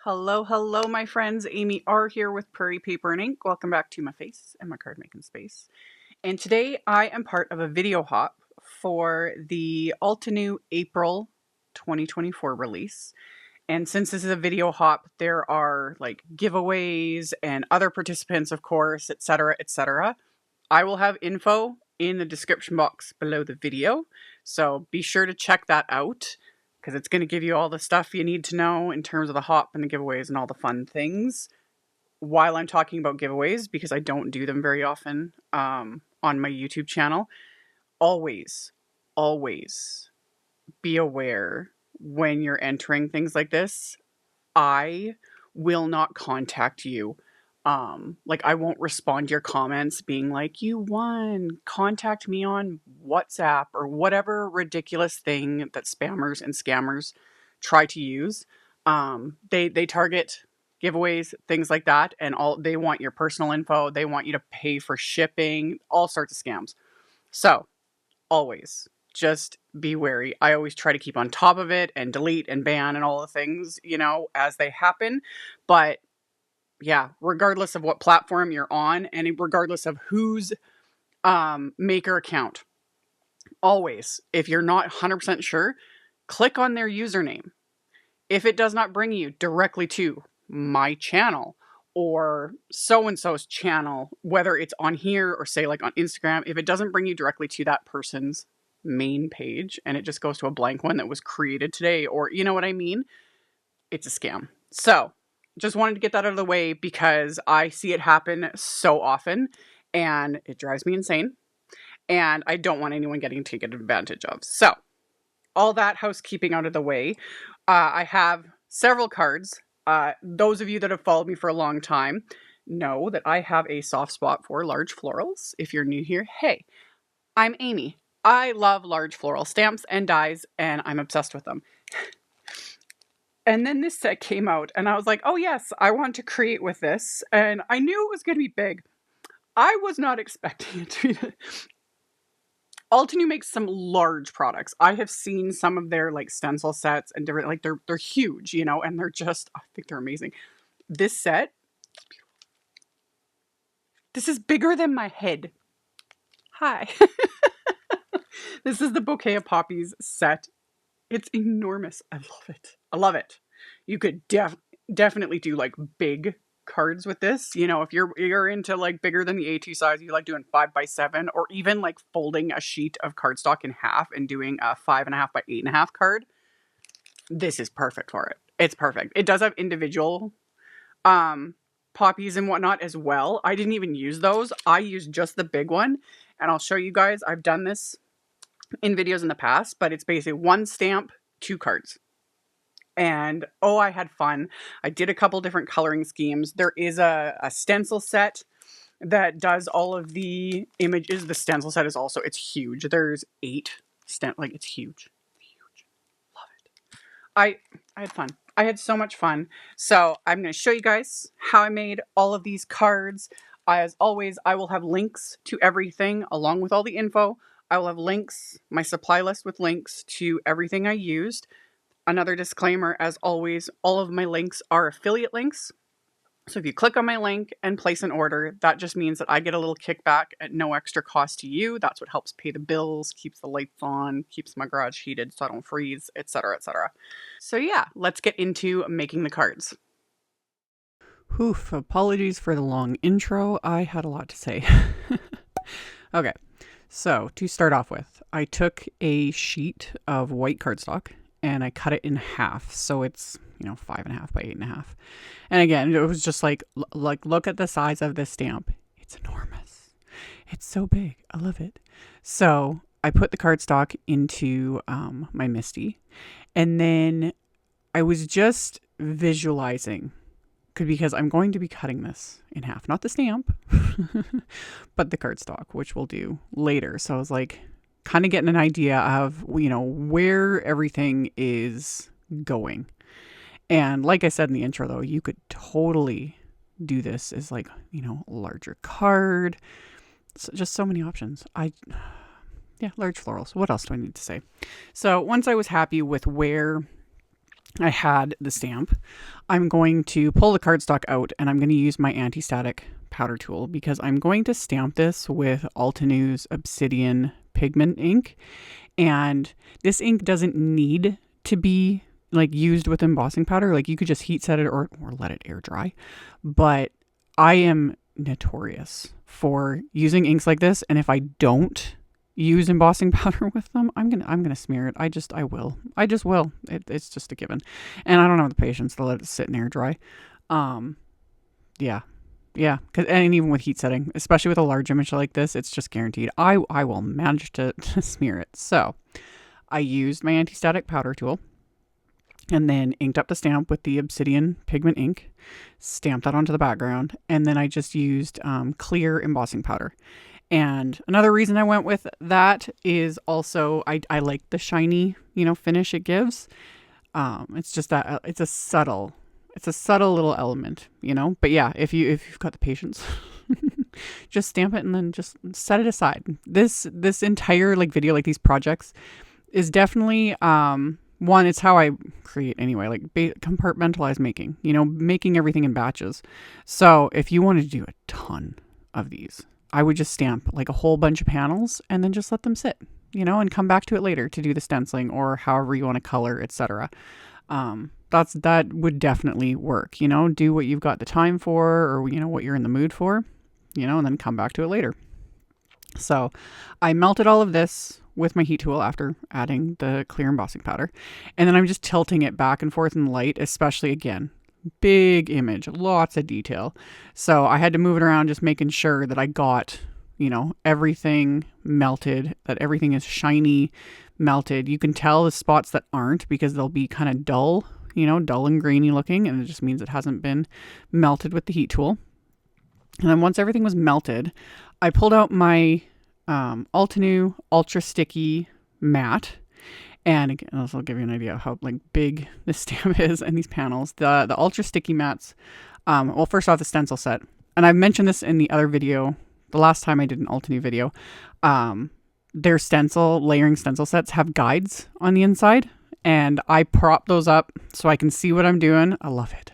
Hello, hello, my friends. AmyR here with Prairie Paper and Ink. Welcome back to my face and my card making space. And today I am part of a video hop for the Altenew April 2024 release. And since this is a video hop, there are like giveaways and other participants, of course, etc., etc. I will have info in the description box below the video, so be sure to check that out, because it's going to give you all the stuff you need to know in terms of the hop and the giveaways and all the fun things. While I'm talking about giveaways, because I don't do them very often on my YouTube channel, always be aware when you're entering things like this. I will not contact you. I won't respond to your comments being like, you won, contact me on WhatsApp or whatever ridiculous thing that spammers and scammers try to use. They target giveaways, things like that, and they want your personal info. They want you to pay for shipping, all sorts of scams. So always just be wary. I always try to keep on top of it and delete and ban and all the things, as they happen. But yeah, regardless of what platform you're on and regardless of whose maker account, always, if you're not 100% sure, click on their username. If it does not bring you directly to my channel or so-and-so's channel, whether it's on here or say like on Instagram, if it doesn't bring you directly to that person's main page and it just goes to a blank one that was created today, or you know what I mean, it's a scam. So just wanted to get that out of the way because I see it happen so often and it drives me insane and I don't want anyone getting taken advantage of. So all that housekeeping out of the way, I have several cards. Those of you that have followed me for a long time know that I have a soft spot for large florals. If you're new here, hey, I'm Amy. I love large floral stamps and dies and I'm obsessed with them. And then this set came out and I was like, oh yes, I want to create with this. And I knew it was going to be big. I was not expecting it to be. Altenew makes some large products. I have seen some of their like stencil sets and different, like they're huge, and they're just, I think they're amazing. This set, this is bigger than my head. Hi. This is the Bouquet of Poppies set. It's enormous. I love it. I love it. You could definitely do like big cards with this. If you're into like bigger than the A2 size, you like doing 5x7 or even like folding a sheet of cardstock in half and doing a 5.5 by 8.5 card. This is perfect for it. It's perfect. It does have individual poppies and whatnot as well. I didn't even use those. I used just the big one, and I'll show you guys. I've done this in videos in the past, but it's basically one stamp, 2 cards. And oh, I had fun. I did a couple different coloring schemes. There is a stencil set that does all of the images. The stencil set is also, it's huge. There's 8 it's huge. Huge. Love it. I had fun. I had so much fun. So I'm going to show you guys how I made all of these cards. As always, I will have links to everything along with all the info. I will have links, my supply list with links to everything I used. Another disclaimer, as always, all of my links are affiliate links. So if you click on my link and place an order, that just means that I get a little kickback at no extra cost to you. That's what helps pay the bills, keeps the lights on, keeps my garage heated so I don't freeze, etc., etc. So yeah, let's get into making the cards. Oof, apologies for the long intro. I had a lot to say. Okay. So to start off with, I took a sheet of white cardstock and I cut it in half. So it's, 5.5 by 8.5. And again, it was just like, look at the size of this stamp. It's enormous. It's so big. I love it. So I put the cardstock into my MISTI, and then I was just visualizing, because I'm going to be cutting this in half, not the stamp, but the cardstock, which we'll do later. So I was like kind of getting an idea of, where everything is going. And like I said in the intro though, you could totally do this as like, larger card. So just so many options. Large florals. What else do I need to say? So once I was happy with where I had the stamp. I'm going to pull the cardstock out and I'm going to use my anti-static powder tool because I'm going to stamp this with Altenew's Obsidian pigment ink. And this ink doesn't need to be like used with embossing powder. Like you could just heat set it or let it air dry. But I am notorious for using inks like this. And if I don't use embossing powder with them, I'm gonna smear it. I just will. It's just a given. And I don't have the patience to let it sit and air dry. Yeah. And even with heat setting, especially with a large image like this, it's just guaranteed. I will manage to smear it. So I used my anti-static powder tool and then inked up the stamp with the Obsidian pigment ink, stamped that onto the background, and then I just used clear embossing powder. And another reason I went with that is also I like the shiny, finish it gives. It's just that it's a subtle little element, But yeah, if you've got the patience, just stamp it and then just set it aside. This entire video, like these projects, is definitely one. It's how I create anyway, like compartmentalized making. Making everything in batches. So if you wanted to do a ton of these, I would just stamp like a whole bunch of panels and then just let them sit, and come back to it later to do the stenciling or however you want to color, etc. That would definitely work, do what you've got the time for or, what you're in the mood for, and then come back to it later. So I melted all of this with my heat tool after adding the clear embossing powder. And then I'm just tilting it back and forth in the light, especially again, big image, lots of detail. So I had to move it around, just making sure that I got, everything melted, that everything is shiny, melted. You can tell the spots that aren't because they'll be kind of dull, dull and grainy looking. And it just means it hasn't been melted with the heat tool. And then once everything was melted, I pulled out my Altenew Ultra Sticky Matte. And again, this will give you an idea of how big this stamp is and these panels. The Ultra Sticky Mattes, well, first off, the stencil set. And I've mentioned this in the other video, the last time I did an Altenew video. Their layering stencil sets have guides on the inside. And I prop those up so I can see what I'm doing. I love it.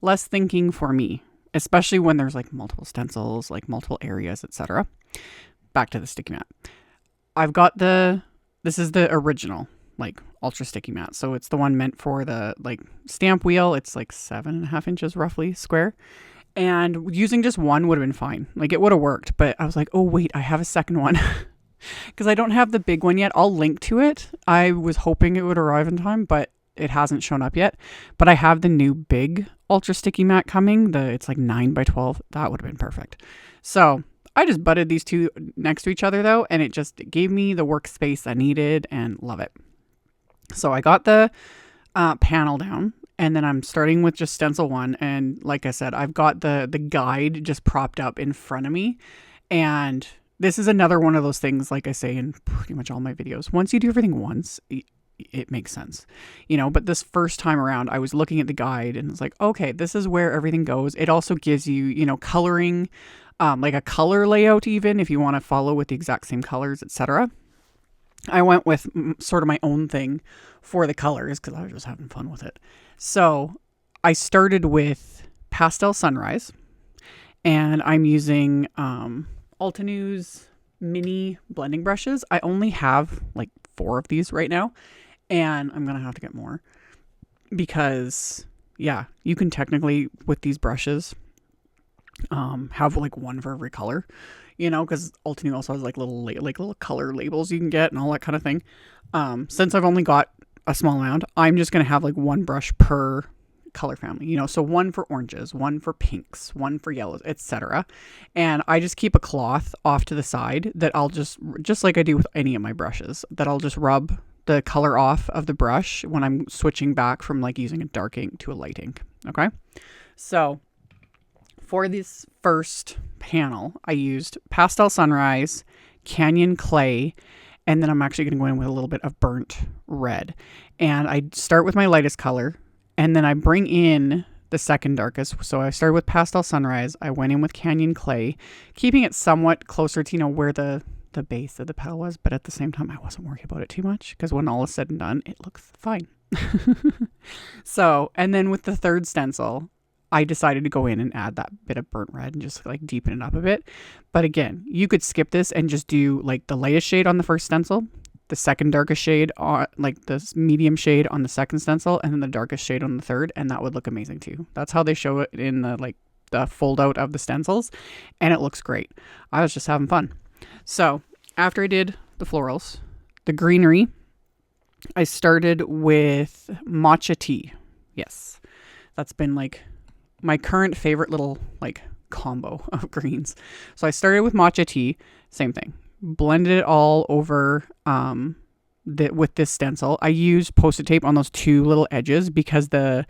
Less thinking for me, especially when there's multiple stencils, multiple areas, etc. Back to the sticky mat. I've got this is the original, ultra sticky mat. So it's the one meant for the stamp wheel. It's 7.5 inches roughly square. And using just one would have been fine. It would have worked. But I was like, oh wait, I have a second one. Because I don't have the big one yet. I'll link to it. I was hoping it would arrive in time, but it hasn't shown up yet. But I have the new big ultra sticky mat coming. It's 9x12. That would have been perfect. So I just butted these two next to each other though, and it just gave me the workspace I needed and love it. So I got the panel down, and then I'm starting with just stencil one. And like I said, I've got the guide just propped up in front of me. And this is another one of those things, like I say in pretty much all my videos. Once you do everything once, it makes sense, but this first time around, I was looking at the guide and it's okay, this is where everything goes. It also gives you, coloring, a color layout, even if you want to follow with the exact same colors, etc. I went with sort of my own thing for the colors because I was just having fun with it. So I started with Pastel Sunrise, and I'm using Altenew's mini blending brushes. I only have 4 of these right now, and I'm gonna have to get more because you can technically with these brushes have one for every color, because Altenew also has little color labels you can get and all that kind of thing. Since I've only got a small amount, I'm just gonna have one brush per color family, so one for oranges, one for pinks, one for yellows, etc. And I just keep a cloth off to the side that I'll just like I do with any of my brushes, that I'll just rub the color off of the brush when I'm switching back from using a dark ink to a light ink. Okay. So for this first panel, I used Pastel Sunrise, Canyon Clay, and then I'm actually going to go in with a little bit of burnt red. And I start with my lightest color, and then I bring in the second darkest. So I started with Pastel Sunrise. I went in with Canyon Clay, keeping it somewhat closer to, where the base of the petal was. But at the same time, I wasn't worried about it too much because when all is said and done, it looks fine. So, and then with the third stencil, I decided to go in and add that bit of burnt red and just like deepen it up a bit. But again, you could skip this and just do like the lightest shade on the first stencil, the second darkest shade on like the medium shade on the second stencil, and then the darkest shade on the third, and that would look amazing too. That's how they show it in the fold out of the stencils, and it looks great. I was just having fun. So after I did the florals, the greenery, I started with matcha tea. Yes, that's been like my current favorite little like combo of greens. So I started with matcha tea, same thing. Blended it all over with this stencil. I used Post-it tape on those two little edges because the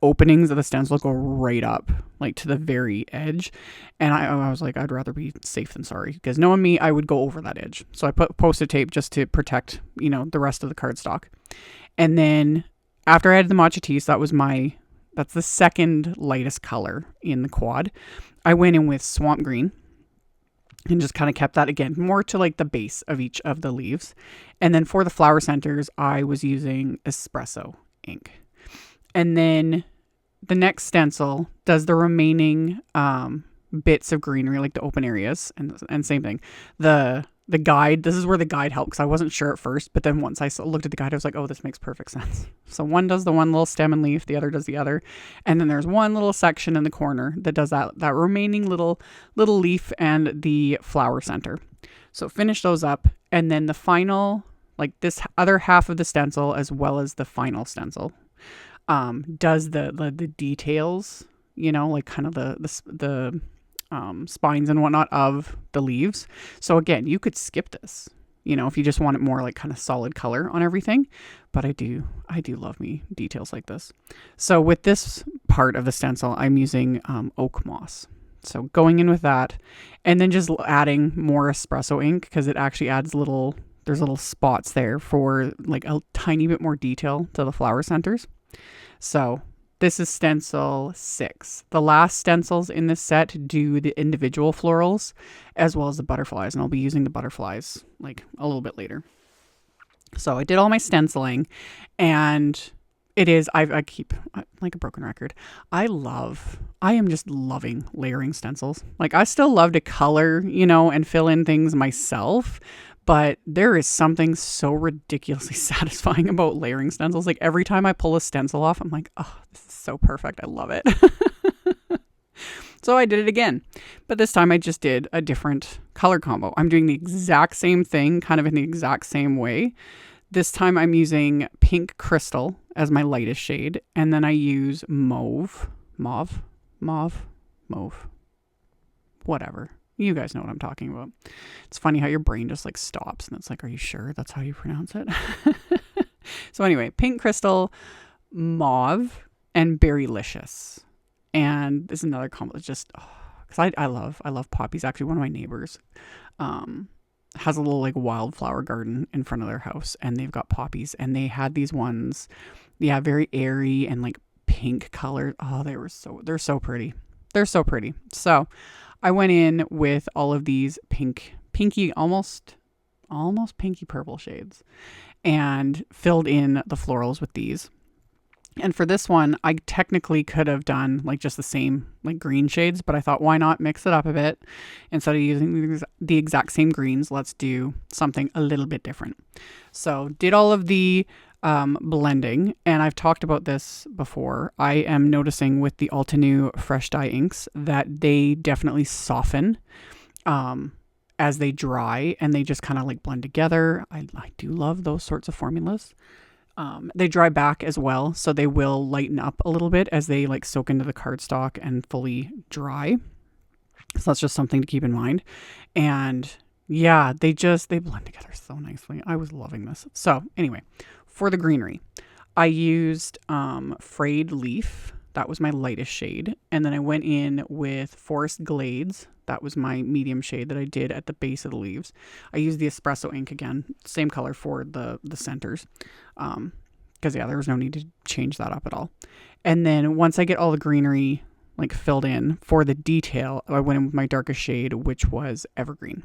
openings of the stencil go right up like to the very edge, and I was like, I'd rather be safe than sorry, because knowing me, I would go over that edge. So I put Post-it tape just to protect, you know, the rest of the cardstock. And then after I added the matcha tea, so that's the second lightest color in the quad, I went in with swamp green and just kind of kept that again more to like the base of each of the leaves. And then for the flower centers, I was using espresso ink. And then the next stencil does the remaining bits of greenery, like the open areas, and same thing. The guide, this is where the guide helped, because I wasn't sure at first, but then once I looked at the guide, I was like, oh, this makes perfect sense. So one does the one little stem and leaf, the other does the other. And then there's one little section in the corner that does that remaining little leaf and the flower center. So finish those up. And then the final, like this other half of the stencil, as well as the final stencil, does the details, you know, like kind of the spines and whatnot of the leaves. So again, you could skip this, you know, if you just want it more like kind of solid color on everything. But I do love me details like this. So with this part of the stencil, I'm using oak moss. So going in with that, and then just adding more espresso ink, because it actually adds there's little spots there for like a tiny bit more detail to the flower centers. So this is stencil 6. The last stencils in this set do the individual florals as well as the butterflies, and I'll be using the butterflies like a little bit later. So I did all my stenciling, and it is, I keep like a broken record. I am just loving layering stencils. Like I still love to color, you know, and fill in things myself, but there is something so ridiculously satisfying about layering stencils. Like every time I pull a stencil off, I'm like, oh, this is so perfect. I love it. So I did it again, but this time I just did a different color combo. I'm doing the exact same thing, kind of in the exact same way. This time I'm using pink crystal as my lightest shade, and then I use mauve, whatever. You guys know what I'm talking about. It's funny how your brain just like stops and it's like, are you sure that's how you pronounce it? So anyway, pink crystal, mauve, and berrylicious. And this is another combo. It's just, because I love poppies. Actually, one of my neighbors has a little like wildflower garden in front of their house, and they've got poppies, and they had these ones, yeah, very airy and like pink colored. Oh, they're so pretty. They're so pretty. So I went in with all of these pinky, almost pinky purple shades, and filled in the florals with these. And for this one, I technically could have done like just the same like green shades, but I thought, why not mix it up a bit? Instead of using the exact same greens, let's do something a little bit different. So did all of the blending, and I've talked about this before. I am noticing with the Altenew fresh dye inks that they definitely soften as they dry, and they just kind of like blend together. I do love those sorts of formulas. They dry back as well, so they will lighten up a little bit as they like soak into the cardstock and fully dry. So that's just something to keep in mind. And yeah, they blend together so nicely. I was loving this. So anyway, for the greenery, I used frayed leaf. That was my lightest shade. And then I went in with Forest Glades. That was my medium shade that I did at the base of the leaves. I used the espresso ink again, same color for the centers. Because yeah, there was no need to change that up at all. And then once I get all the greenery like filled in for the detail, I went in with my darkest shade, which was Evergreen.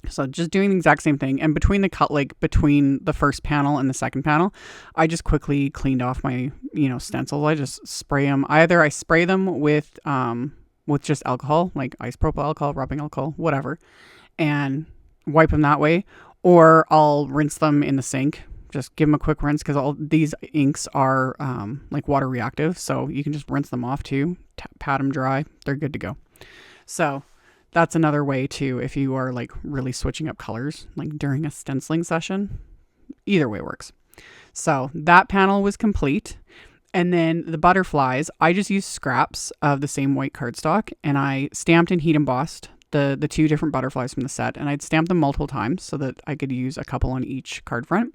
So just doing the exact same thing. And between the cut, like between the first panel and the second panel, I just quickly cleaned off my, stencils. I just spray them. Either I spray them with just alcohol, like isopropyl alcohol, rubbing alcohol, whatever, and wipe them that way. Or I'll rinse them in the sink. Just give them a quick rinse, because all these inks are like water reactive. So you can just rinse them off too, pat them dry. They're good to go. So that's another way too, if you are like really switching up colors, like during a stenciling session. Either way works. So that panel was complete. And then the butterflies, I just used scraps of the same white cardstock, and I stamped and heat embossed the two different butterflies from the set. And I'd stamp them multiple times so that I could use a couple on each card front.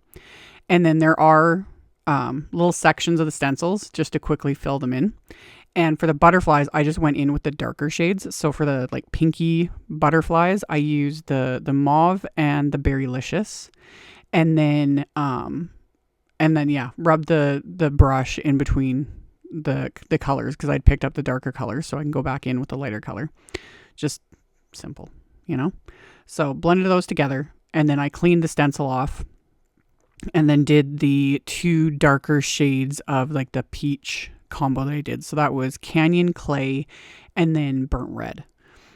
And then there are little sections of the stencils just to quickly fill them in. And for the butterflies, I just went in with the darker shades. So for the like pinky butterflies, I used the mauve and the berrylicious. And then rub the brush in between the colors, because I'd picked up the darker colors, so I can go back in with the lighter color. Just simple, So blended those together, and then I cleaned the stencil off, and then did the two darker shades of like the peach combo that I did. So that was Canyon Clay and then Burnt Red.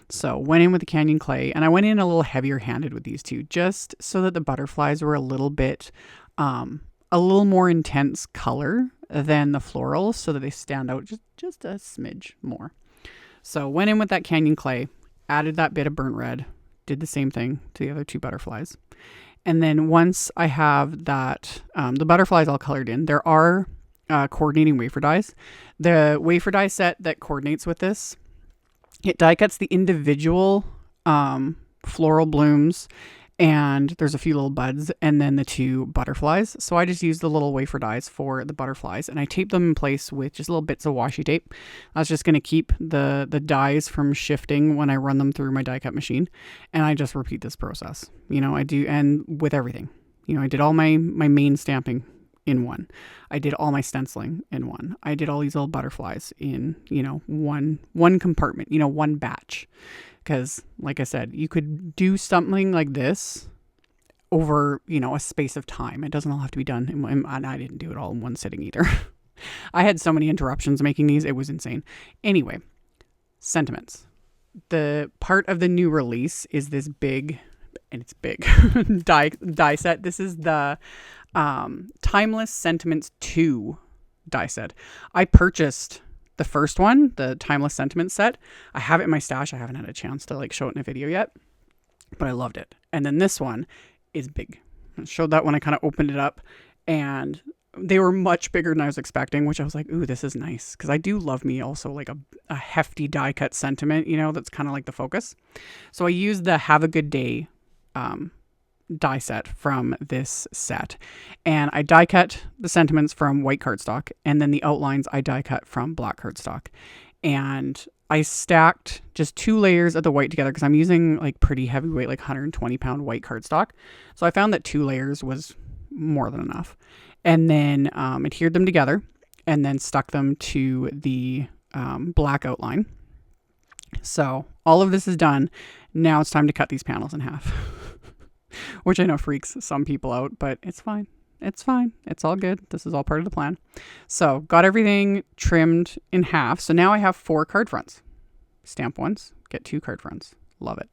So went in with the Canyon Clay, and I went in a little heavier handed with these two, just so that the butterflies were a little bit, a little more intense color than the florals, so that they stand out just a smidge more. So went in with that Canyon Clay, added that bit of Burnt Red, did the same thing to the other two butterflies. And then once I have that, the butterflies all colored in, there are coordinating wafer dies. The wafer die set that coordinates with this, it die cuts the individual floral blooms, and there's a few little buds, and then the two butterflies. So I just used the little wafer dies for the butterflies, and I taped them in place with just little bits of washi tape. I was just going to keep the dies from shifting when I run them through my die cut machine. And I just repeat this process. I do, and with everything. I did all my main stamping in one. I did all my stenciling in one. I did all these little butterflies in, one compartment, one batch. Because, like I said, you could do something like this over, a space of time. It doesn't all have to be done. And I didn't do it all in one sitting either. I had so many interruptions making these. It was insane. Anyway, sentiments. The part of the new release is this big, and it's big, die set. This is the Timeless Sentiments 2 die set. I purchased the first one, the Timeless Sentiments set. I have it in my stash. I haven't had a chance to show it in a video yet, but I loved it. And then this one is big. I showed that when I kind of opened it up, and they were much bigger than I was expecting, which I was like, ooh, this is nice. Because I do love me also a hefty die cut sentiment, that's kind of like the focus. So I used the Have a Good Day die set from this set, and I die cut the sentiments from white cardstock, and then the outlines I die cut from black cardstock, and I stacked just 2 layers of the white together because I'm using pretty heavyweight, 120 pound white cardstock. So I found that 2 layers was more than enough, and then adhered them together, and then stuck them to the black outline. So all of this is done. Now it's time to cut these panels in half. Which I know freaks some people out, but it's fine. It's fine. It's all good. This is all part of the plan. So got everything trimmed in half. So now I have 4 card fronts. Stamp once, get 2 card fronts. Love it.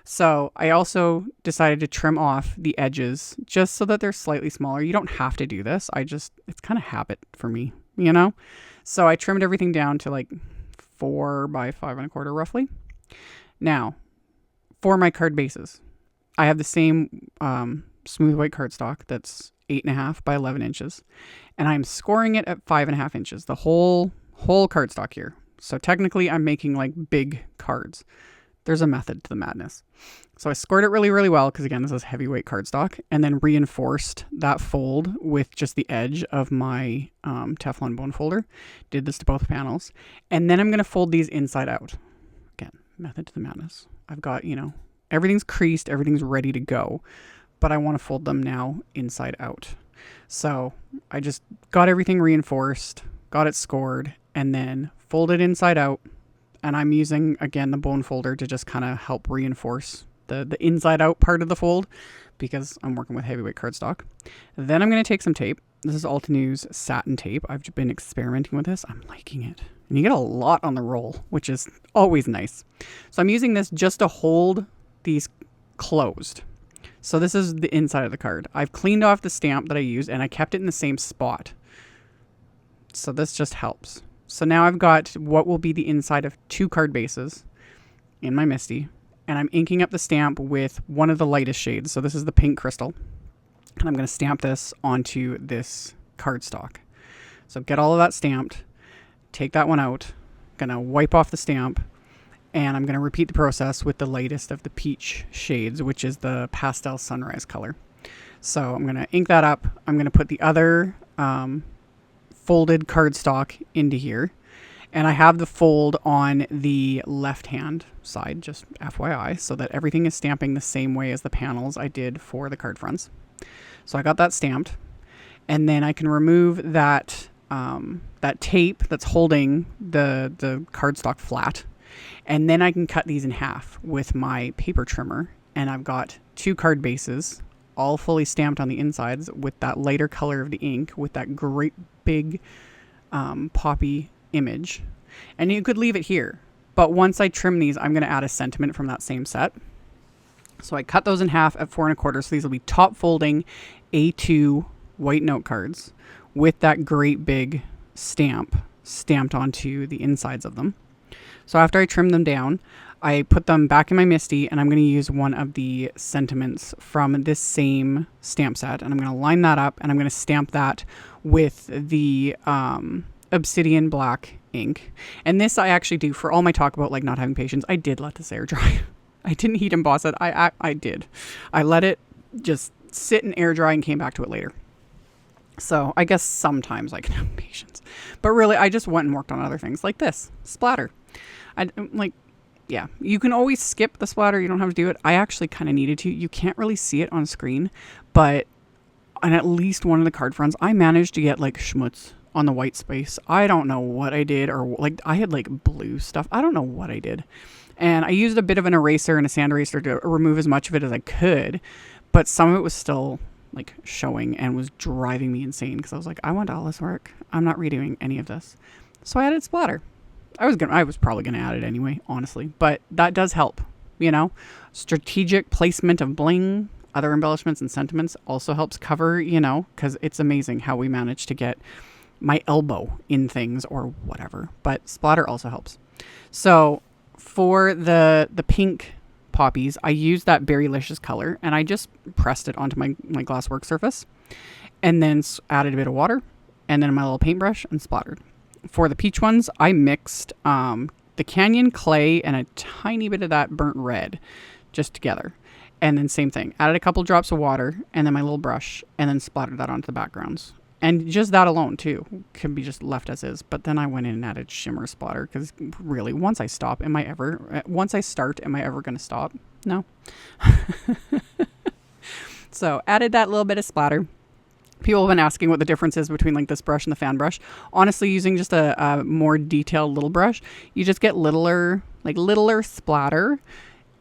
So I also decided to trim off the edges just so that they're slightly smaller. You don't have to do this. It's kind of habit for me, So I trimmed everything down to 4 by 5.25 roughly. Now, for my card bases, I have the same smooth white cardstock that's 8.5 by 11 inches, and I'm scoring it at 5.5 inches, the whole cardstock here. So technically I'm making big cards. There's a method to the madness. So I scored it really, really well, because again, this is heavyweight cardstock, and then reinforced that fold with just the edge of my Teflon bone folder. Did this to both panels. And then I'm going to fold these inside out. Again, method to the madness. I've got, everything's creased, everything's ready to go, but I want to fold them now inside out. So I just got everything reinforced, got it scored, and then folded inside out. And I'm using, again, the bone folder to just kind of help reinforce the inside out part of the fold because I'm working with heavyweight cardstock. Then I'm going to take some tape. This is Altenew's satin tape. I've been experimenting with this. I'm liking it. And you get a lot on the roll, which is always nice. So I'm using this just to hold these closed. So this is the inside of the card. I've cleaned off the stamp that I used and I kept it in the same spot. So this just helps. So now I've got what will be the inside of 2 card bases in my MISTI. And I'm inking up the stamp with one of the lightest shades. So this is the pink crystal. And I'm going to stamp this onto this cardstock. So get all of that stamped. Take that one out. Going to wipe off the stamp. And I'm going to repeat the process with the lightest of the peach shades, which is the pastel sunrise color. So I'm going to ink that up. I'm going to put the other folded cardstock into here. And I have the fold on the left-hand side, just FYI, so that everything is stamping the same way as the panels I did for the card fronts. So I got that stamped. And then I can remove that, that tape that's holding the cardstock flat. And then I can cut these in half with my paper trimmer. And I've got 2 card bases, all fully stamped on the insides with that lighter color of the ink, with that great big poppy image. And you could leave it here. But once I trim these, I'm going to add a sentiment from that same set. So I cut those in half at 4 1/4. So these will be top folding A2 white note cards with that great big stamp stamped onto the insides of them. So after I trim them down, I put them back in my MISTI and I'm going to use one of the sentiments from this same stamp set. And I'm going to line that up and I'm going to stamp that with the obsidian black ink. And this I actually do for all my talk about like not having patience. I did let this air dry. I didn't heat emboss it. I did. I let it just sit and air dry and came back to it later. So I guess sometimes I can have patience. But really, I just went and worked on other things like this. Splatter. Yeah, you can always skip the splatter. You don't have to do it. I actually kind of needed to. You can't really see it on screen. But on at least one of the card fronts, I managed to get like schmutz on the white space. I don't know what I did. Or like I had like blue stuff. I don't know what I did. And I used a bit of an eraser and a sand eraser to remove as much of it as I could. But some of it was still like showing and was driving me insane because I was like, I want all this work. I'm not redoing any of this. So I added splatter. I was probably going to add it anyway, honestly, but that does help, you know. Strategic placement of bling, other embellishments and sentiments also helps cover, you know, because it's amazing how we manage to get my elbow in things or whatever, but splatter also helps. So for the pink poppies, I used that Berrylicious color and I just pressed it onto my glass work surface and then added a bit of water and then my little paintbrush and splattered. For the peach ones, I mixed the Canyon clay and a tiny bit of that burnt red just together. And then same thing, added a couple drops of water and then my little brush and then splattered that onto the backgrounds. And just that alone too can be just left as is. But then I went in and added shimmer splatter because really once I start, am I ever going to stop? No. So added that little bit of splatter. People have been asking what the difference is between like this brush and the fan brush. Honestly, using just a more detailed little brush, you just get littler splatter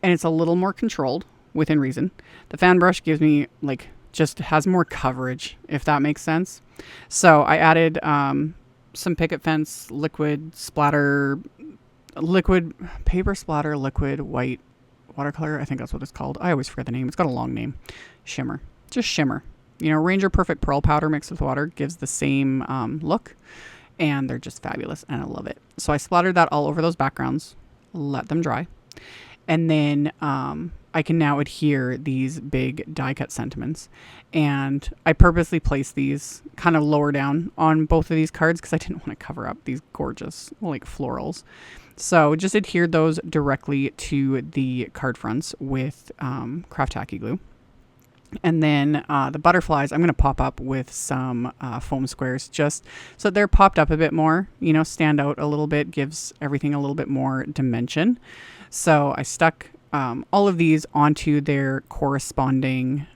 and it's a little more controlled within reason. The fan brush gives me like, just has more coverage, if that makes sense. So I added some picket fence liquid paper splatter, liquid white watercolor. I think that's what it's called. I always forget the name. It's got a long name. Shimmer. Just shimmer. You know, Ranger Perfect Pearl powder mixed with water gives the same look, and they're just fabulous, and I love it. So I splattered that all over those backgrounds, let them dry, and then I can now adhere these big die cut sentiments, and I purposely placed these kind of lower down on both of these cards because I didn't want to cover up these gorgeous like florals. So just adhered those directly to the card fronts with craft tacky glue. And then the butterflies, I'm going to pop up with some foam squares just so they're popped up a bit more, you know, stand out a little bit, gives everything a little bit more dimension. So I stuck all of these onto their corresponding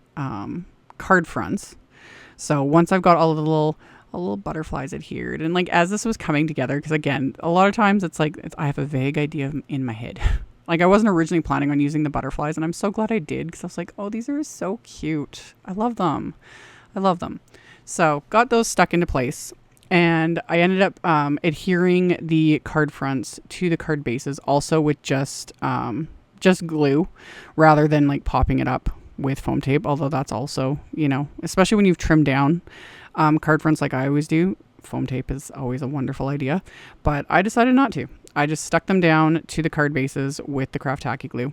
card fronts. So once I've got all of the little butterflies adhered, and like as this was coming together, because again, a lot of times it's like I have a vague idea in my head Like I wasn't originally planning on using the butterflies, and I'm so glad I did because I was like, oh, these are so cute. I love them. I love them. So got those stuck into place, and I ended up adhering the card fronts to the card bases also with just glue rather than like popping it up with foam tape, although that's also, you know, especially when you've trimmed down card fronts like I always do, foam tape is always a wonderful idea, but I decided not to. I just stuck them down to the card bases with the craft tacky glue.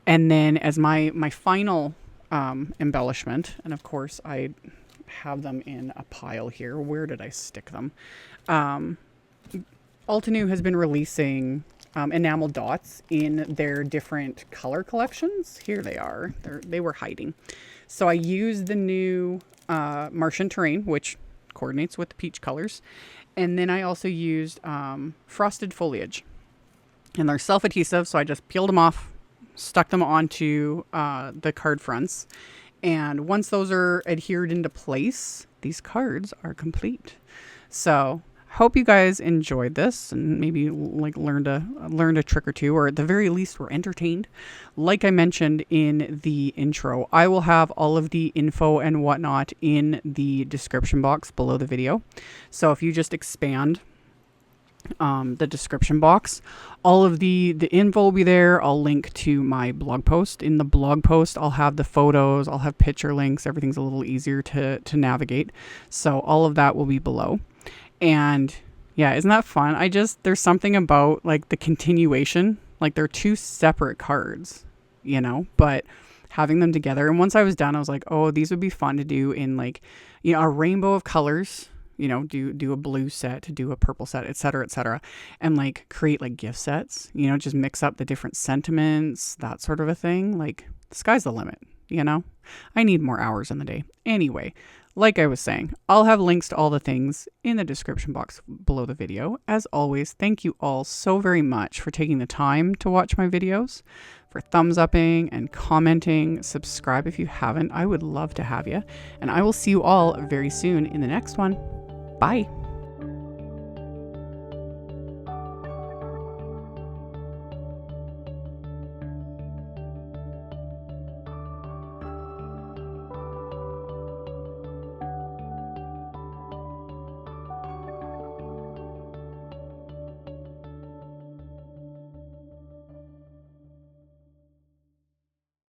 And then as my final embellishment, and of course I have them in a pile here. Where did I stick them? Altenew has been releasing enamel dots in their different color collections. Here they are. They were hiding. So I used the new Martian Terrain, which coordinates with the peach colors. And then I also used frosted foliage. And they're self-adhesive, so I just peeled them off, stuck them onto the card fronts. And once those are adhered into place, these cards are complete. So hope you guys enjoyed this and maybe like learned a trick or two, or at the very least were entertained. Like I mentioned in the intro, I will have all of the info and whatnot in the description box below the video. So if you just expand the description box, all of the info will be there. I'll link to my blog post. In the blog post, I'll have the photos, I'll have picture links. Everything's a little easier to navigate. So all of that will be below. And yeah, isn't that fun? There's something about like the continuation, like they're two separate cards, you know, but having them together. And once I was done, I was like, oh, these would be fun to do in like, you know, a rainbow of colors. You know, do a blue set, do a purple set, etc., and like create like gift sets, you know, just mix up the different sentiments, that sort of a thing. Like the sky's the limit, you know. I need more hours in the day. Anyway, like I was saying, I'll have links to all the things in the description box below the video. As always, thank you all so very much for taking the time to watch my videos, for thumbs upping and commenting. Subscribe if you haven't. I would love to have you. And I will see you all very soon in the next one. Bye.